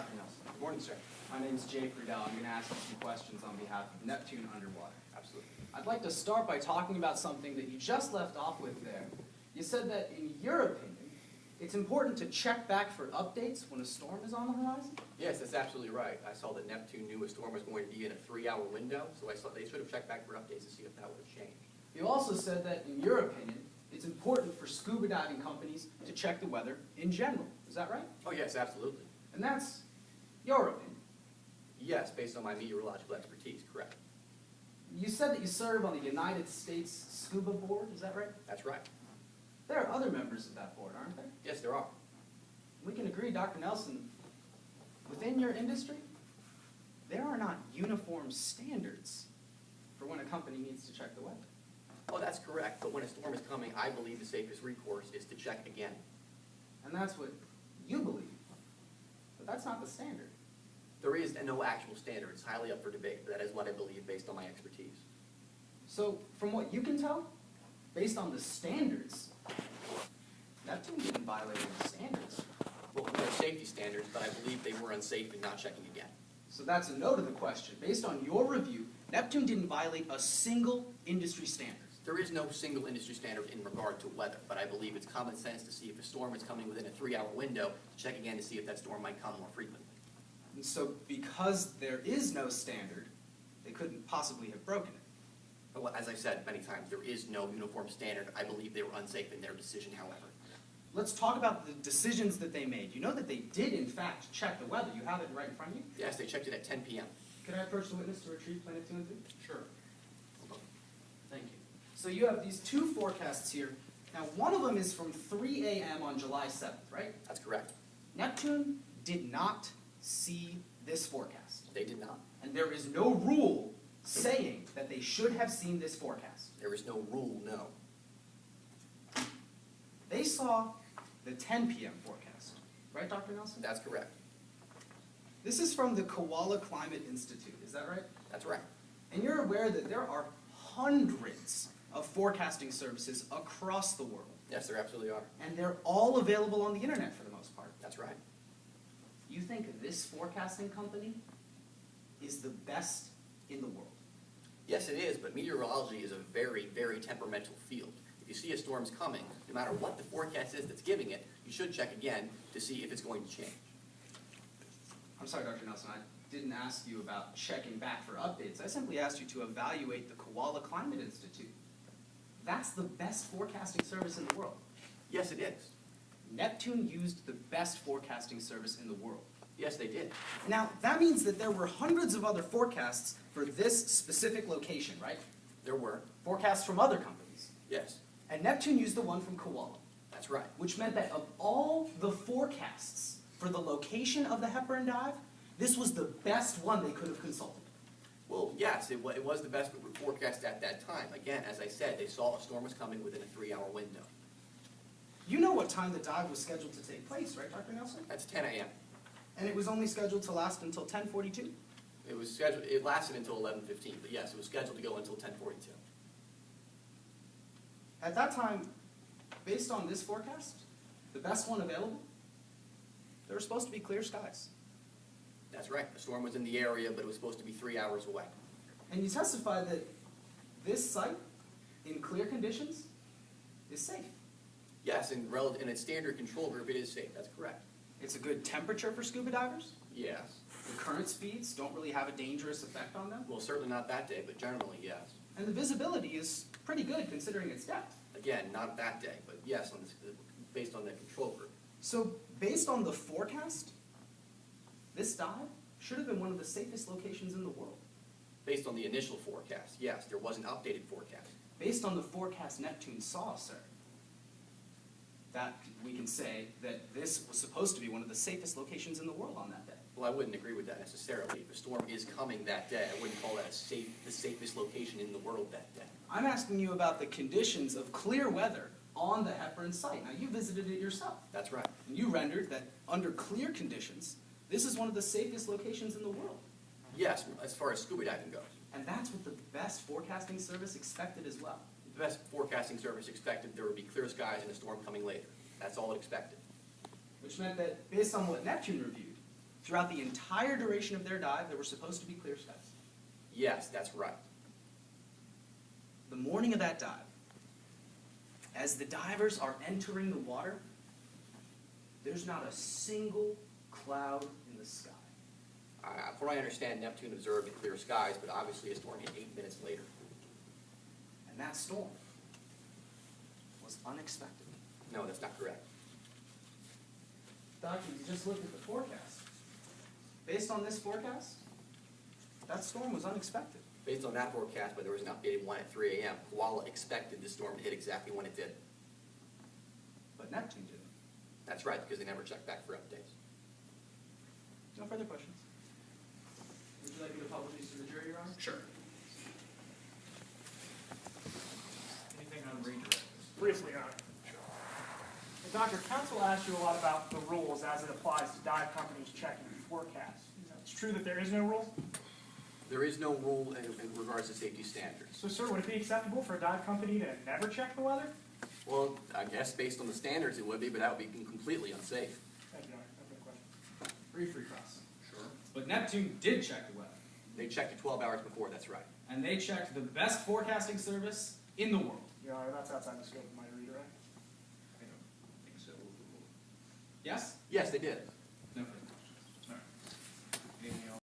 Dr. Nelson. Good morning, sir. My name is Jay Friedel. I'm going to ask you some questions on behalf of Neptune Underwater. Absolutely. I'd like to start by talking about something that you just left off with there. You said that, in your opinion, it's important to check back for updates when a storm is on the horizon? Yes, that's absolutely right. I saw that Neptune knew a storm was going to be in a 3-hour window, so I saw they should have checked back for updates to see if that would have changed. You also said that, in your opinion, it's important for scuba diving companies to check the weather in general. Is that right? Oh, yes, absolutely. And that's your opinion. Yes, based on my meteorological expertise, correct. You said that you serve on the United States Scuba Board. Is that right? That's right. There are other members of that board, aren't there? Yes, there are. We can agree, Dr. Nelson, within your industry, there are not uniform standards for when a company needs to check the weather. Oh, that's correct, but when a storm is coming, I believe the safest recourse is to check again. And that's what you believe. But that's not the standard. There is no actual standard. It's highly up for debate, but that is what I believe based on my expertise. So, from what you can tell, based on the standards, Neptune didn't violate any standards. Well, there are safety standards, but I believe they were unsafe in not checking again. So that's a no to the question. Based on your review, Neptune didn't violate a single industry standard. There is no single industry standard in regard to weather, but I believe it's common sense to see if a storm is coming within a 3-hour window, to check again to see if that storm might come more frequently. And so because there is no standard, they couldn't possibly have broken it. Well, as I said many times, there is no uniform standard. I believe they were unsafe in their decision, however. Let's talk about the decisions that they made. You know that they did, in fact, check the weather. You have it right in front of you? Yes, they checked it at 10 p.m. Can I approach the witness to retrieve Planet 2 and 3? Sure. Thank you. So you have these two forecasts here. Now, one of them is from 3 a.m. on July 7th, right? That's correct. Neptune did not see this forecast. They did not. And there is no rule saying that they should have seen this forecast. There is no rule, no. They saw the 10 p.m. forecast. Right, Dr. Nelson? That's correct. This is from the Koala Climate Institute. Is that right? That's right. And you're aware that there are hundreds of forecasting services across the world. Yes, there absolutely are. And they're all available on the internet for the most part. That's right. You think this forecasting company is the best in the world? Yes, it is, but meteorology is a very, very temperamental field. If you see a storm's coming, no matter what the forecast is that's giving it, you should check again to see if it's going to change. I'm sorry, Dr. Nelson, I didn't ask you about checking back for updates. I simply asked you to evaluate the Koala Climate Institute. That's the best forecasting service in the world. Yes, it is. Neptune used the best forecasting service in the world. Yes, they did. Now, that means that there were hundreds of other forecasts for this specific location, right? There were. Forecasts from other companies. Yes. And Neptune used the one from Koala, That's right. which meant that of all the forecasts for the location of the Hepburn Dive, this was the best one they could have consulted. Well, yes, it was the best forecast at that time. Again, as I said, they saw a storm was coming within a 3-hour window. You know what time the dive was scheduled to take place, right, Dr. Nelson? That's 10 a.m. And it was only scheduled to last until 10:42? It was scheduled. It lasted until 11:15, but yes, it was scheduled to go until 10:42. At that time, based on this forecast, the best one available, there were supposed to be clear skies. That's right. The storm was in the area, but it was supposed to be 3 hours away. And you testified that this site, in clear conditions, is safe. Yes, in its standard control group, it is safe. That's correct. It's a good temperature for scuba divers. Yes. The current speeds don't really have a dangerous effect on them. Well, certainly not that day, but generally, yes. And the visibility is pretty good considering its depth. Again, not that day, but yes, based on the control group. So, based on the forecast, this dive should have been one of the safest locations in the world. Based on the initial forecast, yes, there was an updated forecast. Based on the forecast Neptune saw, sir, that we can say that this was supposed to be one of the safest locations in the world on that day. Well, I wouldn't agree with that necessarily. If a storm is coming that day, I wouldn't call that the safest location in the world that day. I'm asking you about the conditions of clear weather on the Hepburn site. Now, you visited it yourself. That's right. And you rendered that under clear conditions, this is one of the safest locations in the world. Yes, as far as scuba diving goes. And that's what the best forecasting service expected as well. The best forecasting service expected there would be clear skies and a storm coming later. That's all it expected. Which meant that based on what Neptune reviewed, throughout the entire duration of their dive, there were supposed to be clear skies. Yes, that's right. The morning of that dive, as the divers are entering the water, there's not a single cloud in the sky. From what I understand, Neptune observed the clear skies, but obviously a storm hit 8 minutes later. And that storm was unexpected. No, that's not correct. Doctor, you just looked at the forecast. Based on this forecast, that storm was unexpected. Based on that forecast, but there was an updated one at 3 a.m., Koala expected the storm to hit exactly when it did. But Neptune didn't. That's right, because they never checked back for updates. No further questions? Would you like me to publish these to the jury, Your Honor? Sure. Anything on redirects? Briefly, Your Honor. Doctor, counsel asked you a lot about the rules as it applies to dive companies checking forecasts. It's true that there is no rule? There is no rule in regards to safety standards. So, sir, would it be acceptable for a dive company to never check the weather? Well, I guess based on the standards it would be, but that would be completely unsafe. Thank you, Your Honor. No further questions. Brief recross. Sure. But Neptune did check the weather. They checked it 12 hours before, that's right. And they checked the best forecasting service in the world. Your Honor, that's outside the scope of my redirect. Yes? Yes, they did.